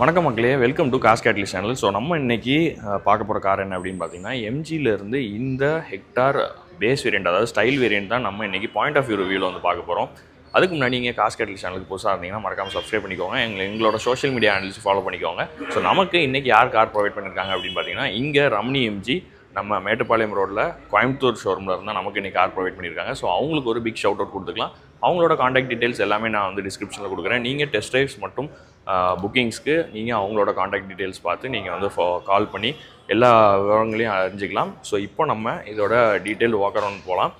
வணக்கம் மக்களே, welcome to cars catalyst channel. So நம்ம இன்னைக்கு பார்க்க போகிற கார் என்ன அப்படின்னு பார்த்தீங்கன்னா, எம்ஜியிலேருந்து இந்த ஹெக்டார் பேஸ் வேரியண்ட், அதாவது ஸ்டைல் வேரியண்ட் தான் நம்ம இன்னைக்கு பாயிண்ட் ஆஃப் வியூ ரிவ்யூவில் வந்து பார்க்க போகிறோம். அதுக்கு முன்னாடி நீங்கள் காஸ் கேட்டலிஸ்ட் சேனலுக்கு புதுசாக இருந்தீங்கன்னா மறக்காமல் சப்ஸ்கிரைப் பண்ணிக்கோங்க. எங்களோட சோஷியல் மீடியா ஹேண்டில்ஸ் ஃபாலோ பண்ணிக்கோங்க. ஸோ நமக்கு இன்றைக்கி யார் கார் ப்ரொவைட் பண்ணியிருக்காங்க அப்படின்னு பார்த்தீங்கன்னா, இங்கே ரமணி எம்ஜி நம்ம மேட்டுப்பாளையம் ரோட்டில் கோயம்புத்தூர் ஷோரூமில் இருந்தால் நமக்கு இன்றைக்கி கார் ப்ரொவைட் பண்ணியிருக்காங்க. ஸோ அவங்களுக்கு ஒரு பிக் ஷவுட் அவுட் கொடுத்துக்கலாம். அவங்களோட காண்டாக்ட் டீட்டெயில்ஸ் எல்லாமே நான் வந்து டிஸ்கிரிப்ஷனில் கொடுக்குறேன். நீங்கள் டெஸ்ட் ட்ரைவ்ஸ் மட்டும் புக்கிங்ஸ்க்கு நீங்கள் அவங்களோட காண்டாக்ட் டீட்டெயில்ஸ் பார்த்து நீங்கள் வந்து கால் பண்ணி எல்லா விவரங்களையும் அறிஞ்சிக்கலாம். ஸோ இப்போ நம்ம இதோட டீட்டெயில் வாக் அரவுண்ட் போகலாம்.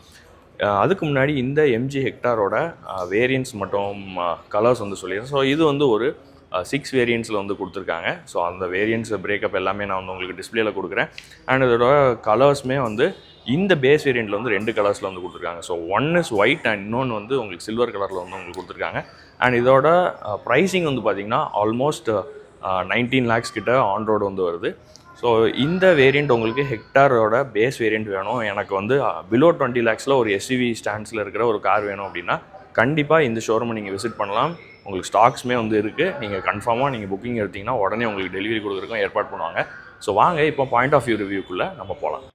அதுக்கு முன்னாடி இந்த எம்ஜி ஹெக்டாரோட வேரியன்ட்ஸ் மற்றும் கலர்ஸ் வந்து சொல்லிடுறேன். ஸோ இது வந்து ஒரு 6 வேரியன்ட்ஸில் வந்து கொடுத்துருக்காங்க. ஸோ அந்த வேரியன்ட்ஸ் பிரேக்கப் எல்லாமே நான் வந்து உங்களுக்கு டிஸ்பிளேல கொடுக்குறேன். அண்ட் இதோட கலர்ஸுமே வந்து இந்த பேஸ் வேரியண்ட்டில் வந்து 2 கலர்ஸில் வந்து கொடுத்துருக்காங்க. So one is white and இன்னொன்று வந்து உங்களுக்கு சில்வர் கலரில் வந்து உங்களுக்கு கொடுத்துருக்காங்க. அண்ட் இதோட ப்ரைஸிங் வந்து பார்த்திங்கன்னா ஆல்மோஸ்ட் 19 lakhs கிட்ட ஆன் ரோடு வந்து வருது. ஸோ இந்த வேரியண்ட் உங்களுக்கு ஹெக்டாரோட பேஸ் வேரியண்ட் வேணும், எனக்கு வந்து பிலோ 20 lakhsல ஒரு எஸ்யூவி ஸ்டாண்ட்ஸில் இருக்கிற ஒரு கார் வேணும் அப்படின்னா கண்டிப்பாக இந்த ஷோரூமை நீங்கள் விசிட் பண்ணலாம். உங்களுக்கு ஸ்டாக்ஸுமே வந்து இருக்குது. நீங்கள் கன்ஃபார்மாக நீங்கள் புக்கிங் எடுத்திங்கன்னா உடனே உங்களுக்கு டெலிவரி கொடுக்குறதுக்கும் ஏற்பாடு பண்ணுவாங்க. ஸோ வாங்க இப்போ பாயிண்ட் ஆஃப் வியூ ரிவ்யூக்குள்ளே நம்ம போகலாம்.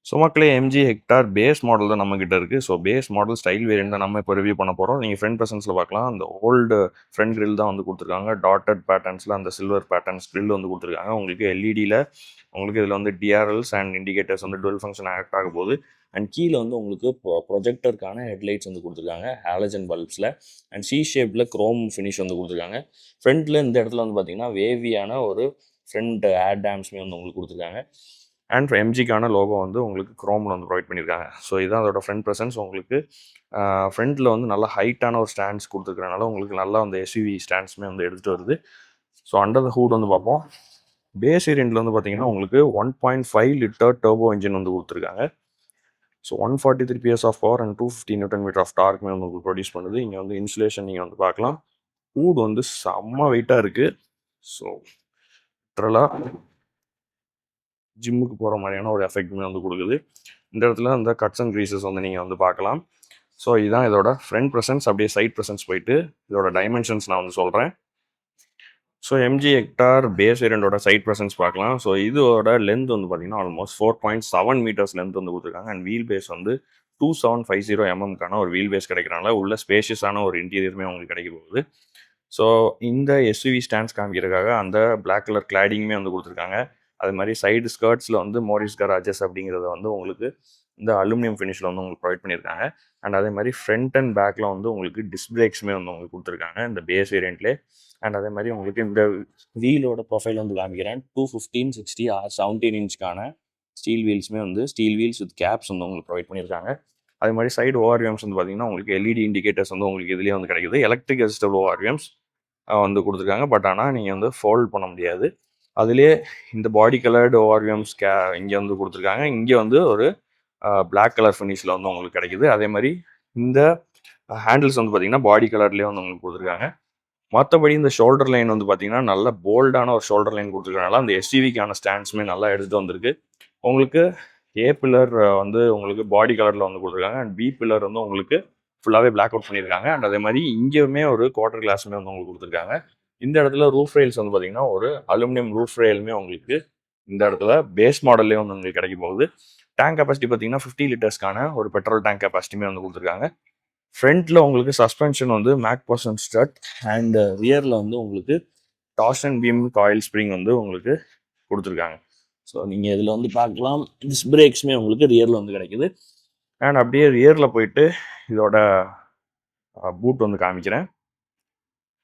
ஸோ மக்களே, எம்ஜி ஹெக்டார் பேஸ் மாடல் தான் நம்மக்கிட்ட இருக்குது. So base model style variant தான் நம்ம இப்போ ரிவ்யூ பண்ண போகிறோம். நீங்கள் ஃப்ரண்ட் பர்சன்ஸில் பார்க்கலாம், அந்த ஓல்டு ஃப்ரண்ட் கிரில் தான் வந்து கொடுத்துருக்காங்க. டாட்டட் பேட்டர்ன்ஸில் அந்த சில்வர் பேட்டர்ன்ஸ் கிரில் வந்து கொடுத்துருக்காங்க. உங்களுக்கு எல்இடியில் உங்களுக்கு இதில் வந்து டிஆர்எல்ஸ் அண்ட் இண்டிகேட்டர்ஸ் வந்து டுவெல் ஃபங்க்ஷன் ஆக்ட் ஆக போகுது. அண்ட் கீழே வந்து உங்களுக்கு ப்ரொஜெக்டருக்கான ஹெட்லைட்ஸ் வந்து கொடுத்துருக்காங்க ஹாலஜன் பல்ப்ஸில். அண்ட் சி ஷேப்பில் க்ரோம் ஃபினிஷ் வந்து கொடுத்துருக்காங்க. ஃப்ரண்ட்டில் இந்த இடத்துல வந்து பார்த்திங்கன்னா வேவியான ஒரு ஃப்ரண்ட் ஏர் டேம்ஸுமே வந்து உங்களுக்கு கொடுத்துருக்காங்க. அண்ட் எம்ஜிக்கான லோகோ வந்து உங்களுக்கு க்ரோமில் வந்து ப்ரொவைட் பண்ணியிருக்காங்க. ஸோ இதுதான் அதோட ஃப்ரண்ட் ப்ரெசன்ஸ். உங்களுக்கு ஃப்ரண்ட்டில் வந்து நல்லா ஹைட்டான ஒரு ஸ்டாண்ட்ஸ் கொடுத்துருக்கறனால உங்களுக்கு நல்லா அந்த எஸ்யூவி ஸ்டாண்ட்ஸுமே வந்து எடுத்துகிட்டு வருது. ஸோ அண்டர் த ஹூட் வந்து பார்ப்போம். பேஸ் வேரியண்ட்டில் வந்து பார்த்தீங்கன்னா உங்களுக்கு 1.5 liter டர்போ இன்ஜின் வந்து கொடுத்துருக்காங்க. So 143 PS of power and 250 Nm of டார்க்மே வந்து உங்களுக்கு ப்ரொடியூஸ் பண்ணுது. இங்கே வந்து இன்சுலேஷன் நீங்கள் வந்து பார்க்கலாம். ஹூட் வந்து செம்ம வெயிட்டாக இருக்குது. ஸோ லிட்டரலாக ஜிம்முக்கு போகிற மாதிரியான ஒரு எஃபெக்ட்மே வந்து கொடுக்குது. இந்த இடத்துல அந்த கட்ஸ் அண்ட் க்ரீசஸ் வந்து நீங்கள் வந்து பார்க்கலாம். ஸோ இதுதான் இதோட ஃப்ரண்ட் ப்ரெசன்ஸ். அப்படியே சைட் ப்ரெசன்ஸ் போயிட்டு இதோட டைமென்ஷன்ஸ் நான் வந்து சொல்கிறேன். ஸோ எம்ஜி ஹெக்டார் பேஸ் வேரியண்டோட சைட் ப்ரெசன்ஸ் பார்க்கலாம். ஸோ இதோட லென்த் வந்து பார்த்தீங்கன்னா ஆல்மோஸ்ட் 4.7 meters லென்த் வந்து கொடுத்துருக்காங்க. அண்ட் வீல் பேஸ் வந்து 2750 mm ஒரு வீல் பேஸ் கிடைக்கிறனால உள்ள ஸ்பேஷியஸான ஒரு இன்டீரியருமே உங்களுக்கு கிடைக்க போகுது. ஸோ இந்த எஸ்யூவி ஸ்டாண்ட்ஸ் காமிக்கிறதுக்காக அந்த பிளாக் கலர் கிளாடிங்குமே வந்து கொடுத்துருக்காங்க. அது மாதிரி சைடு ஸ்கர்ட்ஸில் வந்து மோரிஸ் கராஜஸ் அப்படிங்கிறத வந்து உங்களுக்கு இந்த அலுமினியம் ஃபினிஷில் வந்து உங்களுக்கு ப்ரொவைட் பண்ணியிருக்காங்க. அண்ட் அதே மாதிரி ஃப்ரண்ட் அண்ட் பேக்கில் வந்து உங்களுக்கு டிஸ்க் பிரேக்ஸுமே வந்து உங்களுக்கு கொடுத்துருக்காங்க இந்த பேஸ் வேரியண்ட்லேயே. அண்ட் அதே மாதிரி உங்களுக்கு இந்த வீலோட ப்ரொஃபைல் வந்து காமிக்கிறேன். 215, 60 or 17 inch ஸ்டீல் வீல்ஸுமே வந்து ஸ்டீல் வீல்ஸ் வித் கேப்ஸ் வந்து உங்களுக்கு ப்ரொவைட் பண்ணியிருக்காங்க. அதே மாதிரி சைடு ஓஆர்விஎம்ஸ் வந்து பார்த்தீங்கன்னா உங்களுக்கு எல்இடி இண்டிகேட்டர்ஸ் வந்து உங்களுக்கு இதுலேயே வந்து கிடைக்குது. எலக்ட்ரிக் அசிஸ்டபிள் ஓஆர்விஎம்ஸ் வந்து கொடுத்துருக்காங்க. பட் ஆனால் நீங்கள் வந்து ஃபோல்ட் பண்ண முடியாது. அதுலேயே இந்த பாடி கலர்டு ஓஆர்விஎம்ஸ் இங்கே வந்து கொடுத்துருக்காங்க. இங்கே வந்து ஒரு பிளாக் கலர் ஃபினிஷில் வந்து உங்களுக்கு கிடைக்குது. அதே மாதிரி இந்த ஹேண்டில்ஸ் வந்து பார்த்தீங்கன்னா பாடி கலர்லேயே வந்து உங்களுக்கு கொடுத்துருக்காங்க. மற்றபடி இந்த ஷோல்டர் லைன் வந்து பார்த்தீங்கன்னா நல்ல போல்டான ஒரு ஷோல்டர் லைன் கொடுத்துருக்கனால அந்த எஸ்யூவிக்கான ஸ்டாண்ட்ஸுமே நல்லா எடுத்துகிட்டு வந்திருக்கு. உங்களுக்கு ஏ பில்லர் வந்து உங்களுக்கு பாடி கலரில் வந்து கொடுத்துருக்காங்க. அண்ட் பி பில்லர் வந்து உங்களுக்கு ஃபுல்லாகவே பிளாக் அவுட் பண்ணியிருக்காங்க. அண்ட் அதே மாதிரி இங்கேயுமே ஒரு குவார்டர் கிளாஸுமே வந்து உங்களுக்கு கொடுத்துருக்காங்க. இந்த இடத்துல ரூஃப் ரெயில்ஸ் வந்து பார்த்தீங்கன்னா ஒரு அலுமினியம் ரூஃப் ரெயிலுமே உங்களுக்கு இந்த இடத்துல பேஸ் மாடல்லே வந்து உங்களுக்கு கிடைக்க போகுது. டேங்க் கெப்பாசிட்டி பார்த்தீங்கன்னா 50 litersக்கான ஒரு பெட்ரோல் டேங்க் கெப்பாசிட்டியுமே வந்து கொடுத்துருக்காங்க. ஃப்ரண்ட்டில் உங்களுக்கு சஸ்பென்ஷன் வந்து மேக் பர்சன் ஸ்ட்ரட் அண்ட் ரியரில் வந்து உங்களுக்கு டார்ஷன் பீம் காயில் ஸ்ப்ரிங் வந்து உங்களுக்கு கொடுத்துருக்காங்க. ஸோ நீங்கள் இதில் வந்து பார்க்கலாம் டிஸ்க் பிரேக்ஸுமே உங்களுக்கு ரியரில் வந்து கிடைக்குது. அண்ட் அப்படியே ரியரில் போயிட்டு இதோட பூட் வந்து காமிக்கிறேன்.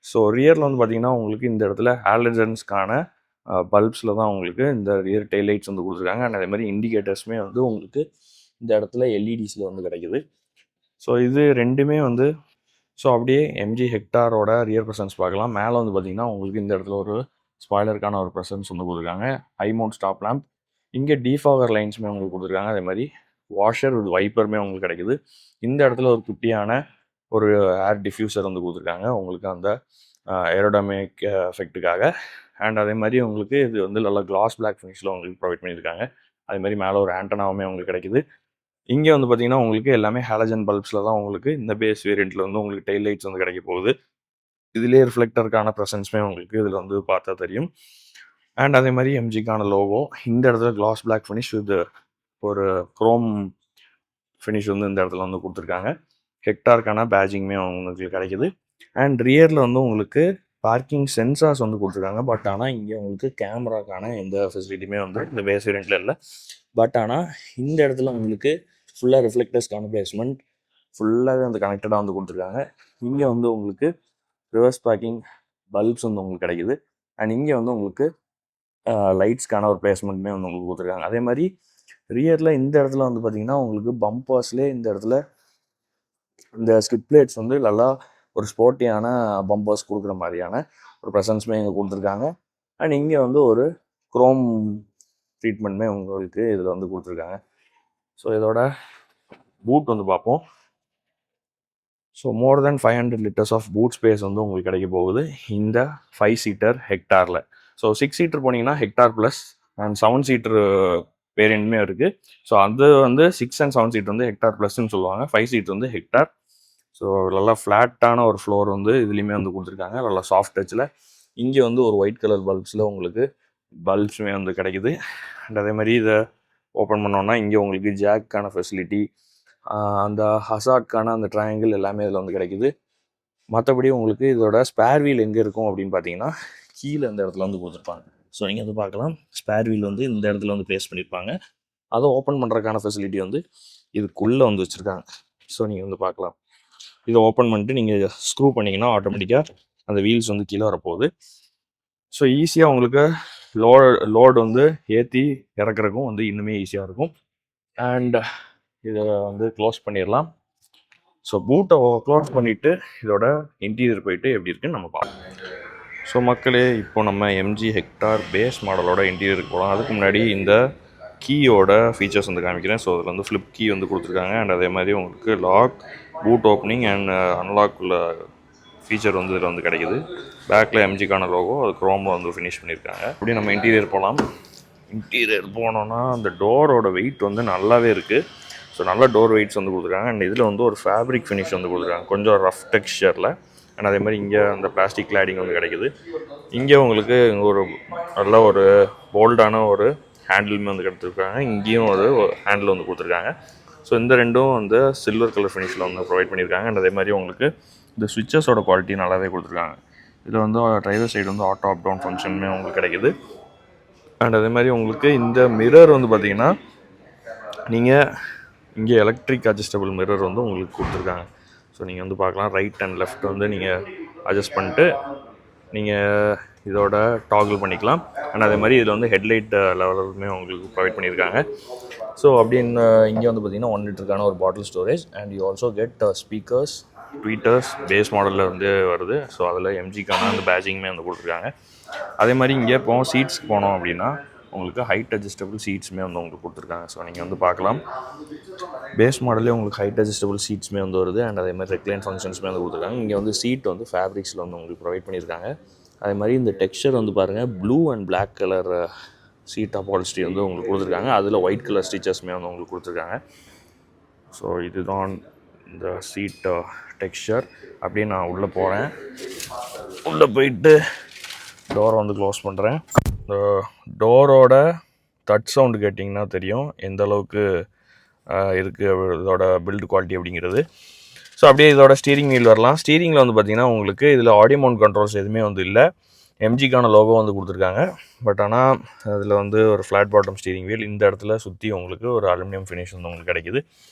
ஸோ ரியரில் வந்து பார்த்தீங்கன்னா உங்களுக்கு இந்த இடத்துல ஹாலஜன்ஸ்க்கான பல்ப்ஸில் தான் உங்களுக்கு இந்த ரியர் டெயில் லைட்ஸ் வந்து கொடுத்துருக்காங்க. அண்ட் அதே மாதிரி இண்டிகேட்டர்ஸுமே வந்து உங்களுக்கு இந்த இடத்துல எல்இடிஸில் வந்து கிடைக்குது. ஸோ இது ரெண்டுமே வந்து ஸோ அப்படியே எம்ஜி ஹெக்டாரோட ரியர் ப்ரெசன்ஸ் பார்க்கலாம். மேலே வந்து பார்த்தீங்கன்னா உங்களுக்கு இந்த இடத்துல ஒரு ஸ்பாய்லருக்கான ஒரு ப்ரெசன்ஸ் வந்து கொடுத்துருக்காங்க. ஹை மவுண்ட் ஸ்டாப் லேம்ப், இங்கே டீஃபாகர் லைன்ஸுமே உங்களுக்கு கொடுத்துருக்காங்க. அதே மாதிரி வாஷர் வித் வைப்பருமே உங்களுக்கு கிடைக்குது. இந்த இடத்துல ஒரு குட்டியான ஒரு ஏர் டிஃப்யூசர் வந்து கொடுத்துருக்காங்க உங்களுக்கு அந்த ஏரோடைனமிக் எஃபெக்ட்டுக்காக. அண்ட் அதே மாதிரி உங்களுக்கு இது வந்து நல்லா கிளாஸ் பிளாக் ஃபினிஷில் உங்களுக்கு ப்ரொவைட் பண்ணியிருக்காங்க. அதே மாதிரி மேலே ஒரு ஆண்டனாவுமே உங்களுக்கு கிடைக்குது. இங்கே வந்து பார்த்தீங்கன்னா உங்களுக்கு எல்லாமே ஹாலஜன் பல்ப்ஸில் தான் உங்களுக்கு இந்த பேஸ் வேரியண்ட்டில் வந்து உங்களுக்கு டெயில் லைட்ஸ் வந்து கிடைக்க போகுது. இதுலேயே ரிஃப்ளெக்டருக்கான ப்ரெசன்ஸுமே உங்களுக்கு இதில் வந்து பார்த்தா தெரியும். அண்ட் அதே மாதிரி எம்ஜிக்கான லோகோ இந்த இடத்துல கிளாஸ் பிளாக் ஃபினிஷ் வித் ஒரு குரோம் ஃபினிஷ் வந்து இந்த இடத்துல வந்து கொடுத்துருக்காங்க. ஹெக்டாருக்கான பேஜிங்குமே உங்களுக்கு கிடைக்குது. அண்ட் ரியரில் வந்து உங்களுக்கு பார்க்கிங் சென்சார்ஸ் வந்து கொடுத்துருக்காங்க. பட் ஆனால் இங்கே உங்களுக்கு கேமராக்கான எந்த ஃபெசிலிட்டியுமே வந்து இந்த பேஸ் வேரியண்ட்டில் இல்லை. பட் ஆனால் இந்த இடத்துல உங்களுக்கு ஃபுல்லாக ரிஃப்ளெக்டர்ஸ்க்கான பிளேஸ்மெண்ட் ஃபுல்லாகவே வந்து கனெக்டடாக வந்து கொடுத்துருக்காங்க. இங்கே வந்து உங்களுக்கு ரிவர்ஸ் பார்க்கிங் பல்ப்ஸ் வந்து உங்களுக்கு கிடைக்குது. அண்ட் இங்கே வந்து உங்களுக்கு லைட்ஸ்க்கான ஒரு பிளேஸ்மெண்ட்டுமே வந்து உங்களுக்கு கொடுத்துருக்காங்க. அதே மாதிரி ரியரில் இந்த இடத்துல வந்து பார்த்திங்கன்னா உங்களுக்கு பம்பர்ஸ்லேயே இந்த இடத்துல இந்த ஸ்கிட் பிளேட்ஸ் வந்து நல்லா ஒரு ஸ்போர்ட்டியான பம்பர்ஸ் கொடுக்குற மாதிரியான ஒரு ப்ரெசன்ஸுமே இங்கே கொடுத்துருக்காங்க. அண்ட் இங்கே வந்து ஒரு குரோம் ட்ரீட்மெண்ட்டுமே உங்களுக்கு இதில் வந்து கொடுத்துருக்காங்க. ஸோ இதோட பூட் வந்து பார்ப்போம். So more than 500 litres of boot space வந்து உங்களுக்கு கிடைக்க போகுது இந்த 5 சீட்டர் ஹெக்டாரில். ஸோ 6 சீட்டர் போனீங்கன்னா ஹெக்டார் ப்ளஸ் அண்ட் 7 சீட்டர் வேரியண்ட்டுமே இருக்குது. ஸோ அது வந்து 6 அண்ட் 7 சீட் வந்து ஹெக்டார் ப்ளஸ்ன்னு சொல்லுவாங்க. 5 சீட் வந்து ஹெக்டார். ஸோ நல்லா ஃப்ளாட்டான ஒரு ஃப்ளோர் வந்து இதுலேயுமே வந்து கொடுத்துருக்காங்க, நல்லா சாஃப்ட் டச்சில். இங்கே வந்து ஒரு ஒயிட் கலர் பல்ப்ஸில் உங்களுக்கு பல்ப்ஸுமே வந்து கிடைக்குது. அண்ட் அதே மாதிரி இதை ஓப்பன் பண்ணோன்னா இங்கே உங்களுக்கு ஜாக்கான ஃபெசிலிட்டி, அந்த ஹசார்ட்கான அந்த ட்ரையாங்கிள் எல்லாமே இதில் வந்து கிடைக்குது. மற்றபடி உங்களுக்கு இதோட ஸ்பேர் வீல் எங்கே இருக்கும் அப்படின்னு பார்த்தீங்கன்னா கீழே இந்த இடத்துல வந்து கொடுத்துருப்பாங்க. ஸோ நீங்கள் வந்து பார்க்கலாம், ஸ்பேர் வீல் வந்து இந்த இடத்துல வந்து ப்ளேஸ் பண்ணியிருப்பாங்க. அதை ஓப்பன் பண்ணுறதுக்கான ஃபெசிலிட்டி வந்து இதுக்குள்ளே வந்து வச்சுருக்காங்க. ஸோ நீங்கள் வந்து பார்க்கலாம், இதை ஓப்பன் பண்ணிட்டு நீங்கள் ஸ்க்ரூ பண்ணிங்கன்னா ஆட்டோமேட்டிக்காக அந்த வீல்ஸ் வந்து கீழே வரப்போகுது. ஸோ ஈஸியாக உங்களுக்கு லோடு வந்து ஏற்றி இறக்குறதுக்கும் வந்து இன்னுமே ஈஸியாக இருக்கும். அண்ட் இதை வந்து க்ளோஸ் பண்ணிடலாம். ஸோ பூட்டை க்ளோஸ் பண்ணிவிட்டு இதோட இன்டீரியர் போயிட்டு எப்படி இருக்குன்னு நம்ம பார்ப்போம். ஸோ மக்களே, இப்போ நம்ம எம்ஜி ஹெக்டார் பேஸ் மாடலோட இன்டீரியருக்கு போகலாம். அதுக்கு முன்னாடி இந்த கீயோட ஃபீச்சர்ஸ் வந்து காமிக்கிறேன். ஸோ அதில் வந்து ஃப்ளிப் கீ வந்து கொடுத்துருக்காங்க. அண்ட் அதே மாதிரி உங்களுக்கு lock, boot opening and unlock உள்ள ஃபீச்சர் வந்து இதில் வந்து கிடைக்குது. பேக்கில் எம்ஜிக்கான லோகோ, அது குரோமில் வந்து ஃபினிஷ் பண்ணியிருக்காங்க. அப்படி நம்ம இன்டீரியர் போகலாம். இன்டீரியர் போனோன்னா அந்த டோரோட வெயிட் வந்து நல்லாவே இருக்குது. ஸோ நல்ல டோர் வெயிட்ஸ் வந்து கொடுத்துருக்காங்க. அண்ட் இதில் வந்து ஒரு ஃபேப்ரிக் ஃபினிஷ் வந்து கொடுத்துருக்காங்க, கொஞ்சம் ரஃப் டெக்ஸ்சரில். அண்ட் அதே மாதிரி இங்கே அந்த பிளாஸ்டிக் கிளாடிங் வந்து கிடைக்குது. இங்கே உங்களுக்கு ஒரு நல்ல ஒரு போல்டான ஒரு ஹேண்டிலுமே வந்து கொடுத்துருக்காங்க. இங்கேயும் ஒரு ஹேண்டில் வந்து கொடுத்துருக்காங்க. ஸோ இந்த ரெண்டும் வந்து சில்வர் கலர் ஃபினிஷில் வந்து ப்ரொவைட் பண்ணியிருக்காங்க. அண்ட் அதே மாதிரி உங்களுக்கு இந்த சுவிட்சஸோட குவாலிட்டி நல்லாவே கொடுத்துருக்காங்க. இதில் வந்து டிரைவர் சைடு வந்து ஆட்டோ அப் டவுன் ஃபங்க்ஷனுமே உங்களுக்கு கிடைக்குது. அண்ட் அதே மாதிரி உங்களுக்கு இந்த மிரர் வந்து பார்த்திங்கன்னா நீங்கள் இங்கே எலக்ட்ரிக் அட்ஜஸ்டபிள் மிரர் வந்து உங்களுக்கு கொடுத்துருக்காங்க. ஸோ நீங்கள் வந்து பார்க்கலாம், ரைட் அண்ட் லெஃப்ட் வந்து நீங்கள் அட்ஜஸ்ட் பண்ணிட்டு நீங்கள் இதோட டாகிள் பண்ணிக்கலாம். அண்ட் அதே மாதிரி இதில் வந்து ஹெட்லைட் லெவலுமே உங்களுக்கு ப்ரொவைட் பண்ணியிருக்காங்க. ஸோ அப்படின்னு இங்கே வந்து பார்த்திங்கன்னா 1 லிட்டருக்கான ஒரு bottle storage. And you also get speakers, tweeters base மாடலில் வந்து வருது. ஸோ அதில் எம்ஜிக்கான அந்த பேஜிங்குமே வந்து கொடுத்துருக்காங்க. அதே மாதிரி இங்கே இப்போ சீட்ஸ்க்கு போனோம் அப்படின்னா உங்களுக்கு ஹைட் அட்ஜஸ்டபிள் சீட்ஸுமே வந்து உங்களுக்கு கொடுத்துருக்காங்க. ஸோ நீங்கள் வந்து பார்க்கலாம், பேஸ் மாடலே உங்களுக்கு ஹைட் அட்ஜஸ்டபிள் சீட்ஸுமே வந்து வருது. அண்ட் அதே மாதிரி ரெக்லைன் ஃபங்க்ஷன்ஸுமே வந்து கொடுத்துருக்காங்க. இங்கே வந்து சீட் வந்து ஃபேப்ரிக்ஸில் வந்து உங்களுக்கு ப்ரொவைட் பண்ணியிருக்காங்க. அதே மாதிரி இந்த டெக்ஸ்சர் வந்து பாருங்கள், blue and black colour seat upholstery வந்து உங்களுக்கு கொடுத்துருக்காங்க. அதில் ஒயிட் கலர் ஸ்டிச்சஸ்மே வந்து உங்களுக்கு கொடுத்துருக்காங்க. ஸோ இதுதான் இந்த சீட் டெக்ஸ்சர். அப்படியே நான் உள்ளே போகிறேன். உள்ளே போயிட்டு டோரை வந்து க்ளோஸ் பண்ணுறேன். இந்த டோரோட தட் சவுண்டு கேட்டிங்கன்னா தெரியும் எந்த அளவுக்கு இருக்குது இதோட பில்டு குவாலிட்டி அப்படிங்கிறது. ஸோ அப்படியே இதோட ஸ்டீரிங் வீல் வரலாம். ஸ்டீரிங்கில் வந்து பார்த்திங்கன்னா உங்களுக்கு இதில் ஆடியோ மவுண்ட் கண்ட்ரோல்ஸ் எதுவுமே வந்து இல்லை. எம்ஜிக்கான லோகோ வந்து கொடுத்துருக்காங்க. பட் ஆனால் அதில் வந்து ஒரு ஃப்ளாட் பாட்டம் ஸ்டீரிங் வீல். இந்த இடத்துல சுற்றி உங்களுக்கு ஒரு அலுமினியம் ஃபினிஷ் வந்து உங்களுக்கு கிடைக்குது.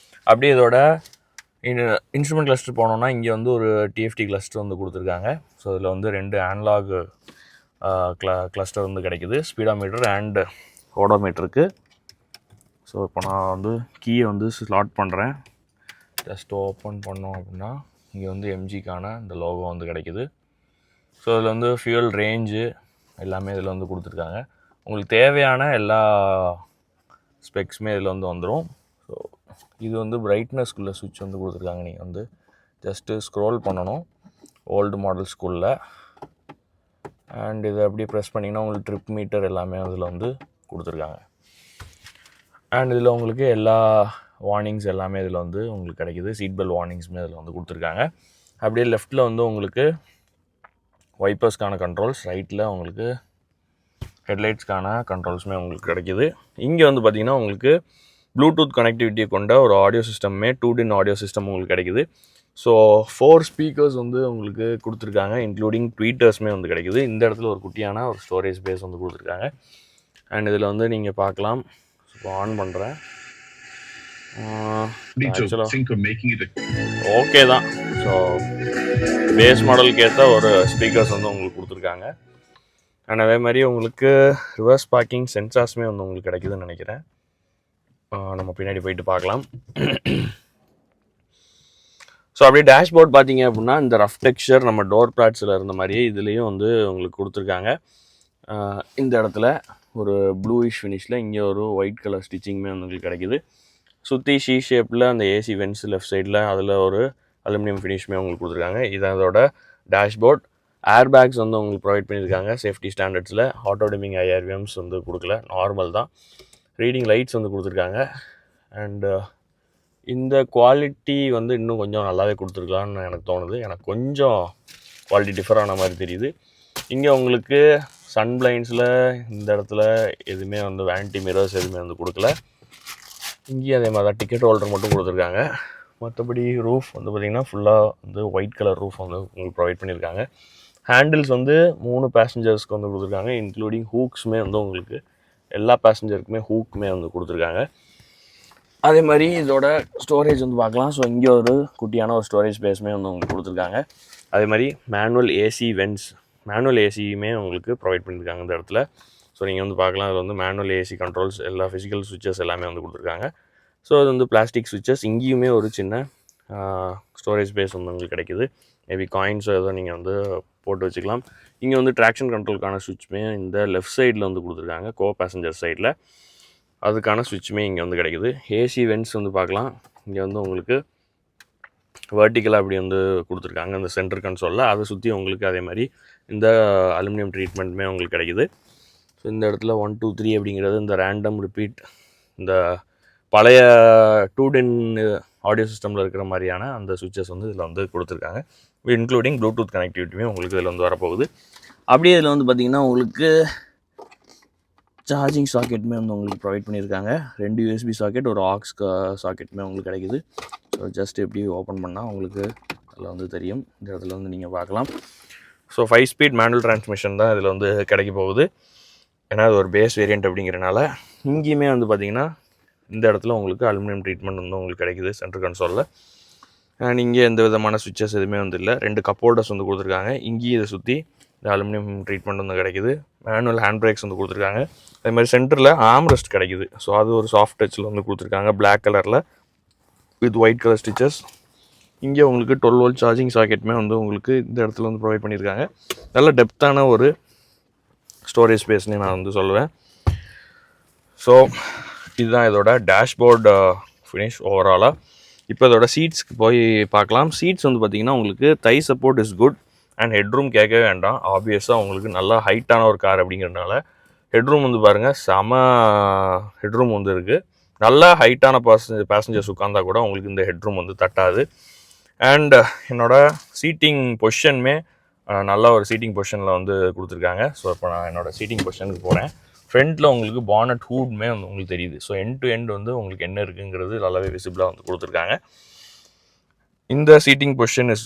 அப்படியே இதோட இன்ஸ்ட்ருமெண்ட் கிளஸ்டர் போனோன்னா இங்கே வந்து ஒரு டிஎஃப்டி கிளஸ்டர் வந்து கொடுத்துருக்காங்க. ஸோ இதில் வந்து 2 அனலாக் கிளஸ்டர் வந்து கிடைக்குது, ஸ்பீடாமீட்டர் அண்ட் ஓடோமீட்டருக்கு. ஸோ இப்போ நான் வந்து கீயை வந்து ஸ்லாட் பண்ணுறேன். ஜஸ்ட் ஓப்பன் பண்ணோம் அப்படின்னா இங்கே வந்து எம்ஜிக்கான இந்த லோகோ வந்து கிடைக்குது. ஸோ இதில் வந்து ஃபியூல் ரேஞ்சு எல்லாமே இதில் வந்து கொடுத்துருக்காங்க. உங்களுக்கு தேவையான எல்லா ஸ்பெக்ஸுமே இதில் வந்து வந்துடும். ஸோ இது வந்து பிரைட்னஸ்க்குள்ளே சுவிட்ச் வந்து கொடுத்துருக்காங்க. நீங்கள் வந்து ஜஸ்ட்டு ஸ்க்ரோல் பண்ணணும் ஓல்டு மாடல் ஸ்கூலில். அண்ட் இதை அப்படியே ப்ரெஸ் பண்ணிங்கன்னா உங்களுக்கு ட்ரிப் மீட்டர் எல்லாமே அதில் வந்து கொடுத்துருக்காங்க. அண்ட் இதில் உங்களுக்கு எல்லா வார்னிங்ஸ் எல்லாமே இதில் வந்து உங்களுக்கு கிடைக்கிது. சீட் பெல்ட் வார்னிங்ஸுமே இதில் வந்து கொடுத்துருக்காங்க. அப்படியே லெஃப்ட்டில் வந்து உங்களுக்கு வைப்பர்ஸ்க்கான கண்ட்ரோல்ஸ், ரைட்டில் உங்களுக்கு ஹெட்லைட்ஸ்க்கான கண்ட்ரோல்ஸுமே உங்களுக்கு கிடைக்கிது. இங்கே வந்து பார்த்திங்கன்னா உங்களுக்கு ப்ளூடூத் கனெக்டிவிட்டியை கொண்ட ஒரு ஆடியோ சிஸ்டமே 2DIN ஆடியோ சிஸ்டம் உங்களுக்கு கிடைக்குது. ஸோ 4 ஸ்பீக்கர்ஸ் வந்து உங்களுக்கு கொடுத்துருக்காங்க, இன்க்ளூடிங் ட்வீட்டர்ஸுமே வந்து கிடைக்குது. இந்த இடத்துல ஒரு குட்டியான ஒரு ஸ்டோரேஜ் ஸ்பேஸ் வந்து கொடுத்துருக்காங்க. அண்ட் இதில் வந்து நீங்கள் பார்க்கலாம். இப்போ ஆன் பண்ணுறேன். ஓகே தான். ஸோ பேஸ் மாடலுக்கு ஏற்ற ஒரு ஸ்பீக்கர்ஸ் வந்து உங்களுக்கு கொடுத்துருக்காங்க. அண்ட் அதே மாதிரி உங்களுக்கு ரிவர்ஸ் பார்க்கிங் சென்சார்ஸுமே வந்து உங்களுக்கு கிடைக்குதுன்னு நினைக்கிறேன். நம்ம பின்னாடி போயிட்டு பார்க்கலாம். ஸோ அப்படியே டேஷ்போர்ட் பார்த்தீங்க அப்படின்னா இந்த ரஃப் டெக்ஸ்சர் நம்ம டோர் பிளாட்ஸில் இருந்த மாதிரியே இதுலேயும் வந்து உங்களுக்கு கொடுத்துருக்காங்க. இந்த இடத்துல ஒரு ப்ளூயிஷ் ஃபினிஷில் இங்கே ஒரு ஒயிட் கலர் ஸ்டிச்சிங்குமே வந்து உங்களுக்கு கிடைக்குது. சுற்றி ஷீ ஷேப்பில் அந்த ஏசி வென்ட்ஸ் லெஃப்ட் சைடில் அதில் ஒரு அலுமினியம் ஃபினிஷுமே உங்களுக்கு கொடுத்துருக்காங்க. இது அதோட டேஷ்போர்ட். ஏர் பேக்ஸ் வந்து உங்களுக்கு ப்ரொவைட் பண்ணியிருக்காங்க சேஃப்டி ஸ்டாண்டர்ட்ஸில். ஆட்டோ டிமிங் ஐஆர்விஎம்ஸ் வந்து கொடுக்கல, நார்மல் தான். ரீடிங் லைட்ஸ் வந்து கொடுத்துருக்காங்க. அண்டு இந்த குவாலிட்டி வந்து இன்னும் கொஞ்சம் நல்லாவே கொடுத்துருக்கலான்னு எனக்கு தோணுது. எனக்கு கொஞ்சம் குவாலிட்டி டிஃபர் ஆன மாதிரி தெரியுது. இங்கே உங்களுக்கு சன் பிளைண்ட்ஸில் இந்த இடத்துல எதுவுமே வந்து வேனிட்டி மிரர்ஸ் எதுவுமே வந்து கொடுக்கல. இங்கேயும் அதே மாதிரி தான் டிக்கெட் ஹோல்டர் மட்டும் கொடுத்துருக்காங்க. மற்றபடி ரூஃப் வந்து பார்த்திங்கன்னா ஃபுல்லாக வந்து ஒயிட் கலர் ரூஃப் வந்து உங்களுக்கு ப்ரொவைட் பண்ணியிருக்காங்க. ஹேண்டில்ஸ் வந்து 3 பேசஞ்சர்ஸ்க்கு வந்து கொடுத்துருக்காங்க, இன்க்ளூடிங் ஹூக்ஸுமே வந்து உங்களுக்கு எல்லா பேசஞ்சருக்குமே ஹூக்குமே வந்து கொடுத்துருக்காங்க. அதே மாதிரி இதோட ஸ்டோரேஜ் வந்து பார்க்கலாம். ஸோ இங்கே ஒரு குட்டியான ஒரு ஸ்டோரேஜ் ஸ்பேஸுமே வந்து உங்களுக்கு கொடுத்துருக்காங்க. அதே மாதிரி மேனுவல் ஏசி வென்ட்ஸ், மேனுவல் ஏசியுமே உங்களுக்கு ப்ரொவைட் பண்ணியிருக்காங்க இந்த இடத்துல. ஸோ நீங்கள் வந்து பார்க்கலாம், அது வந்து மேனுவல் ஏசி கண்ட்ரோல்ஸ், எல்லா ஃபிசிக்கல் சுவிட்சஸ் எல்லாமே வந்து கொடுத்துருக்காங்க. ஸோ அது வந்து பிளாஸ்டிக் சுவிட்சஸ். இங்கேயுமே ஒரு சின்ன ஸ்டோரேஜ் ஸ்பேஸ் வந்து உங்களுக்கு கிடைக்குது. மேபி காயின்ஸோ ஏதோ நீங்கள் வந்து போட்டு வச்சுக்கலாம். இங்கே வந்து ட்ராக்ஷன் கண்ட்ரோலுக்கான சுவிட்சுமே இந்த லெஃப்ட் சைடில் வந்து கொடுத்துருக்காங்க, கோ பேசஞ்சர் சைடில். அதுக்கான சுவிட்சுமே இங்கே வந்து கிடைக்குது. ஏசி வென்ட்ஸ் வந்து பார்க்கலாம். இங்கே வந்து உங்களுக்கு வெர்டிக்கலாக அப்படி வந்து கொடுத்துருக்காங்க இந்த சென்டர் கன்சோலில். அதை சுற்றி உங்களுக்கு அதே மாதிரி இந்த அலுமினியம் ட்ரீட்மெண்ட்டுமே உங்களுக்கு கிடைக்குது. ஸோ இந்த இடத்துல 1 2 3 அப்படிங்கிறது இந்த ரேண்டம் ரிப்பீட், இந்த பழைய 2DIN ஆடியோ சிஸ்டமில் இருக்கிற மாதிரியான அந்த சுவிட்சஸ் வந்து இதில் வந்து கொடுத்துருக்காங்க. இன்க்ளூடிங் ப்ளூடூத் கனெக்டிவிட்டியுமே உங்களுக்கு இதில் வந்து வரப்போகுது. அப்படியே இதில் வந்து பார்த்திங்கன்னா உங்களுக்கு சார்ஜிங் சாக்கெட்டுமே வந்து உங்களுக்கு ப்ரொவைட் பண்ணியிருக்காங்க. 2 USB சாக்கெட், ஒரு ஆக்ஸ் சாக்கெட்டுமே உங்களுக்கு கிடைக்குது. ஸோ ஜஸ்ட் எப்படி ஓப்பன் பண்ணால் உங்களுக்கு அதில் வந்து தெரியும். இந்த இடத்துல வந்து நீங்கள் பார்க்கலாம். ஸோ 5 ஸ்பீட் மேனுவல் டிரான்ஸ்மிஷன் தான் இதில் வந்து கிடைக்க போகுது. ஏன்னா அது ஒரு பேஸ் வேரியண்ட் அப்படிங்கிறனால. இங்கேயுமே வந்து பார்த்திங்கன்னா இந்த இடத்துல உங்களுக்கு அலுமினியம் ட்ரீட்மெண்ட் வந்து உங்களுக்கு கிடைக்குது சென்ட்ரல் கன்சோலில். அண்ட் இங்கே எந்த விதமான சுவிட்சஸ் எதுவுமே வந்து இல்லை. 2 கப் ஹோல்டர்ஸ் வந்து கொடுத்துருக்காங்க. இங்கேயும் இதை சுற்றி இந்த அலுமினியம் ட்ரீட்மெண்ட் வந்து கிடைக்குது. மேனுவல் ஹேண்ட் பிரேக்ஸ் வந்து கொடுத்துருக்காங்க. அதே மாதிரி சென்டரில் ஆம்ரெஸ்ட் கிடைக்குது. ஸோ அது ஒரு சாஃப்ட் டச்சில் வந்து கொடுத்துருக்காங்க, பிளாக் கலரில் வித் ஒயிட் கலர் ஸ்டிச்சஸ். இங்கே உங்களுக்கு 12 வோல்ட் சார்ஜிங் சாக்கெட்டுமே வந்து உங்களுக்கு இந்த இடத்துல வந்து ப்ரொவைட் பண்ணியிருக்காங்க. நல்ல டெப்த்தான ஒரு ஸ்டோரேஜ் ஸ்பேஸ்னே நான் வந்து சொல்லுவேன். ஸோ இதுதான் இதோட டேஷ்போர்டு ஃபினிஷ் ஓவராலாக. இப்போ இதோட சீட்ஸ்க்கு போய் பார்க்கலாம். சீட்ஸ் வந்து பார்த்திங்கன்னா உங்களுக்கு தை support is good and headroom கேட்கவே வேண்டாம். ஆப்வியஸாக உங்களுக்கு நல்லா ஹைட்டான ஒரு கார் அப்படிங்கிறதுனால ஹெட்ரூம் வந்து பாருங்கள், செம ஹெட்ரூம் வந்து இருக்குது. நல்லா ஹைட்டான பேசஞ்சர்ஸ் உட்காந்தா கூட உங்களுக்கு இந்த ஹெட்ரூம் வந்து தட்டாது. அண்ட் என்னோடய சீட்டிங் பொசிஷனுமே நல்ல ஒரு சீட்டிங் பொசிஷனில் வந்து கொடுத்துருக்காங்க. ஸோ இப்போ நான் என்னோடய சீட்டிங் பொசிஷனுக்கு போகிறேன். ஃப்ரண்ட்டில் உங்களுக்கு பானட் ஹூட்மே வந்து உங்களுக்கு தெரியுது. ஸோ எண்ட் டு எண்ட் வந்து உங்களுக்கு என்ன இருக்குங்கிறது நல்லாவே விசிபிளாக வந்து கொடுத்துருக்காங்க. இந்த seating position is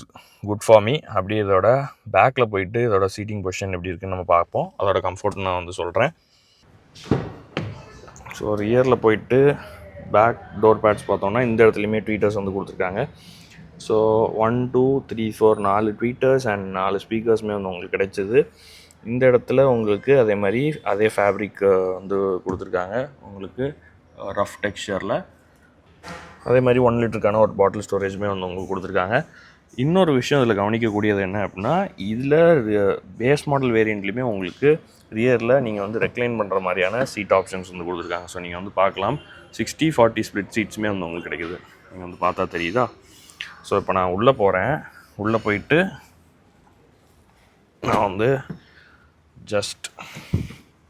good for me. அப்படியே இதோட பேக்கில் போயிட்டு இதோட சீட்டிங் பொசிஷன் எப்படி இருக்குன்னு நம்ம பார்ப்போம். அதோட கம்ஃபர்ட் நான் வந்து சொல்கிறேன். ஸோ ரியரில் போயிட்டு பேக் டோர் பேட்ஸ் பார்த்தோம்னா இந்த இடத்துலையுமே ட்வீட்டர்ஸ் வந்து கொடுத்துருக்காங்க. ஸோ 1 2 3 4 4 ட்வீட்டர்ஸ் அண்ட் 4 ஸ்பீக்கர்ஸுமே வந்து உங்களுக்கு கிடைச்சிது. இந்த இடத்துல உங்களுக்கு அதே மாதிரி அதே ஃபேப்ரிக் வந்து கொடுத்துருக்காங்க உங்களுக்கு ரஃப் டெக்ஸ்சரில். அதே மாதிரி 1 லிட்டருக்கான ஒரு பாட்டில் ஸ்டோரேஜுமே வந்து உங்களுக்கு கொடுத்துருக்காங்க. இன்னொரு விஷயம் இதில் கவனிக்கக்கூடியது என்ன அப்படின்னா, இதில் பேஸ் மாடல் வேரியண்ட்லேயுமே உங்களுக்கு ரியரில் நீங்கள் வந்து ரெக்ளைன் பண்ணுற மாதிரியான சீட் ஆப்ஷன்ஸ் வந்து கொடுத்துருக்காங்க. ஸோ நீங்கள் வந்து பார்க்கலாம், 60-40 ஸ்ப்ளிட் சீட்ஸுமே வந்து உங்களுக்கு கிடைக்குது. நீங்கள் வந்து பார்த்தா தெரியுதா? ஸோ இப்போ நான் உள்ளே போகிறேன். உள்ளே போயிட்டு நான் வந்து ஜஸ்ட்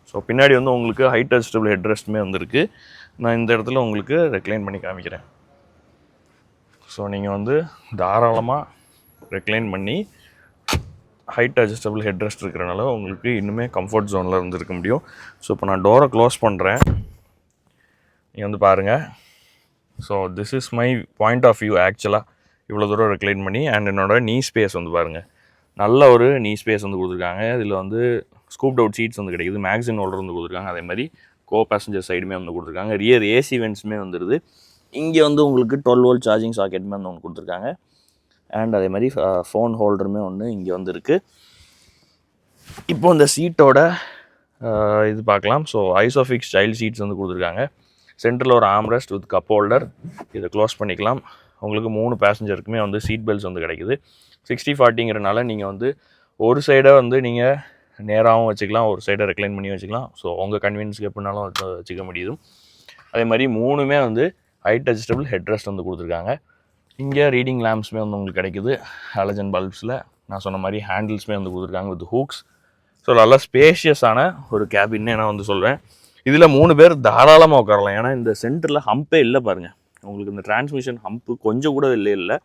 ஸோ பின்னாடி வந்து உங்களுக்கு ஹைட் அட்ஜஸ்டபிள் ஹெட் ரெஸ்ட்டுமே வந்துருக்கு. நான் இந்த இடத்துல உங்களுக்கு ரெக்ளைன் பண்ணி காமிக்கிறேன். ஸோ நீங்கள் வந்து தாராளமாக ரெக்ளைன் பண்ணி ஹைட் அட்ஜஸ்டபிள் ஹெட் ரெஸ்ட் இருக்கிறனால உங்களுக்கு இன்னுமே கம்ஃபர்ட் ஜோனில் இருந்துருக்க முடியும். ஸோ இப்போ நான் டோரை க்ளோஸ் பண்ணுறேன், நீங்கள் வந்து பாருங்கள். So this is my point of view ஆக்சுவலாக இவ்வளோ தூரம் ரெக்ளைன் பண்ணி. அண்ட் என்னோடய நீ ஸ்பேஸ் வந்து பாருங்கள், நல்ல ஒரு நீ ஸ்பேஸ் வந்து கொடுத்துருக்காங்க. இதில் வந்து ஸ்கூப்ட் அவுட் சீட்ஸ் வந்து கிடைக்குது, மேக்ஸின் ஹோல்டர் வந்து கொடுத்துருக்காங்க. அதே மாதிரி கோ பேசஞ்சர் சைடுமே வந்து கொடுத்துருக்காங்க. ரியர் ஏசி வென்ட்ஸுமே வந்துடுது. இங்கே வந்து உங்களுக்கு 12 வோல்ட் சார்ஜிங் சாக்கெட்டுமே வந்து ஒன்று கொடுத்துருக்காங்க. அண்ட் அதே மாதிரி ஃபோன் ஹோல்டருமே ஒன்று இங்கே வந்து இருக்குது. இப்போ இந்த சீட்டோட இது பார்க்கலாம். ஸோ ஐசோஃபிக்ஸ் சைல்டு சீட்ஸ் வந்து கொடுத்துருக்காங்க. சென்டரில் ஒரு ஆம்ரெஸ்ட் வித் கப் ஹோல்டர், இதை க்ளோஸ் பண்ணிக்கலாம். உங்களுக்கு 3 பேசஞ்சருக்குமே வந்து சீட் பெல்ட்ஸ் வந்து கிடைக்குது. 60-40ங்கிறனால நீங்கள் வந்து ஒரு சைடை வந்து நீங்கள் நேராகவும் வச்சுக்கலாம், ஒரு சைடை ரெக்ளைன் பண்ணி வச்சுக்கலாம். ஸோ உங்கள் கன்வீனியன்ஸுக்கு எப்படினாலும் வச்சுக்க முடியுது. அதே மாதிரி 3மே வந்து ஹைட் அட்ஜஸ்டபிள் ஹெட் ரெஸ்ட் வந்து கொடுத்துருக்காங்க. இங்கே ரீடிங் லேம்ப்ஸுமே வந்து உங்களுக்கு கிடைக்குது ஹாலஜன் பல்ப்ஸில். நான் சொன்ன மாதிரி ஹேண்டில்ஸுமே வந்து கொடுத்துருக்காங்க வித் ஹூக்ஸ். ஸோ நல்லா ஸ்பேஷியஸான ஒரு கேபின்னு நான் வந்து சொல்வேன். இதில் 3 பேர் தாராளமாக உட்காரலாம். ஏன்னா இந்த சென்டரில் ஹம்பே இல்லை பாருங்கள். உங்களுக்கு இந்த டிரான்ஸ்மிஷன் ஹம்ப்பு கொஞ்சம் கூட இல்லை.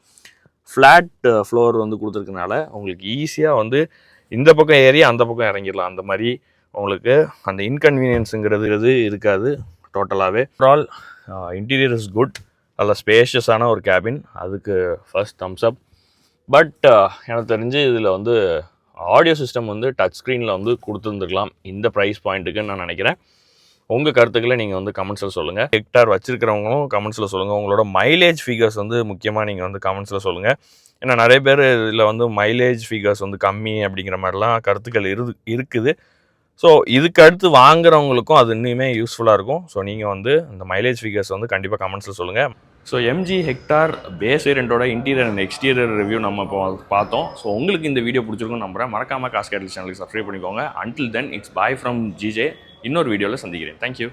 ஃப்ளாட் ஃப்ளோர் வந்து கொடுத்துருக்கனால உங்களுக்கு ஈஸியாக வந்து இந்த பக்கம் ஏறி அந்த பக்கம் இறங்கிடலாம். அந்த மாதிரி உங்களுக்கு அந்த இன்கன்வீனியன்ஸுங்கிறது இருக்காது டோட்டலாகவே. ஆல் இன்டீரியர் இஸ் குட், நல்ல ஸ்பேஷியஸான ஒரு கேபின், அதுக்கு ஃபர்ஸ்ட் தம்ஸ் அப். பட் எனக்கு தெரிஞ்சு இதில் வந்து ஆடியோ சிஸ்டம் வந்து டச் ஸ்க்ரீனில் வந்து கொடுத்துருந்துருக்கலாம் இந்த ப்ரைஸ் பாயிண்ட்டுக்குன்னு நான் நினைக்கிறேன். உங்கள் கருத்துக்களை நீங்கள் வந்து கமெண்ட்ஸில் சொல்லுங்கள். ஹெக்டார் வச்சுருக்கிறவங்களும் கமெண்ட்ஸில் சொல்லுங்கள். உங்களோட மைலேஜ் ஃபிகர்ஸ் வந்து முக்கியமாக நீங்கள் வந்து கமெண்ட்ஸில் சொல்லுங்கள். ஏன்னா நிறைய பேர் இதில் வந்து மைலேஜ் ஃபிகர்ஸ் வந்து கம்மி அப்படிங்கிற மாதிரிலாம் கருத்துக்கள் இருக்குது. ஸோ இதுக்கு அடுத்து வாங்குறவங்களுக்கும் அது இன்னுமே யூஸ்ஃபுல்லாக இருக்கும். ஸோ நீங்கள் வந்து இந்த மைலேஜ் ஃபிகர்ஸ் வந்து கண்டிப்பாக கமெண்ட்ஸில் சொல்லுங்கள். ஸோ எம்ஜி ஹெக்டார் பேஸ் வேரியண்ட்டோட இன்டீரியர் அண்ட் எக்ஸ்டீரியர் ரிவ்யூ நம்ம இப்போ பார்த்தோம். ஸோ உங்களுக்கு இந்த வீடியோ பிடிச்சிருக்குன்னு நம்புறேன். மறக்காமல் காஸ் கேட்டல் சேனலுக்கு சப்ஸ்கிரைப் பண்ணிக்கோங்க. Until then it's bye from GJ. இன்னொரு வீடியோவில் சந்திக்கிறேன். தேங்க்யூ.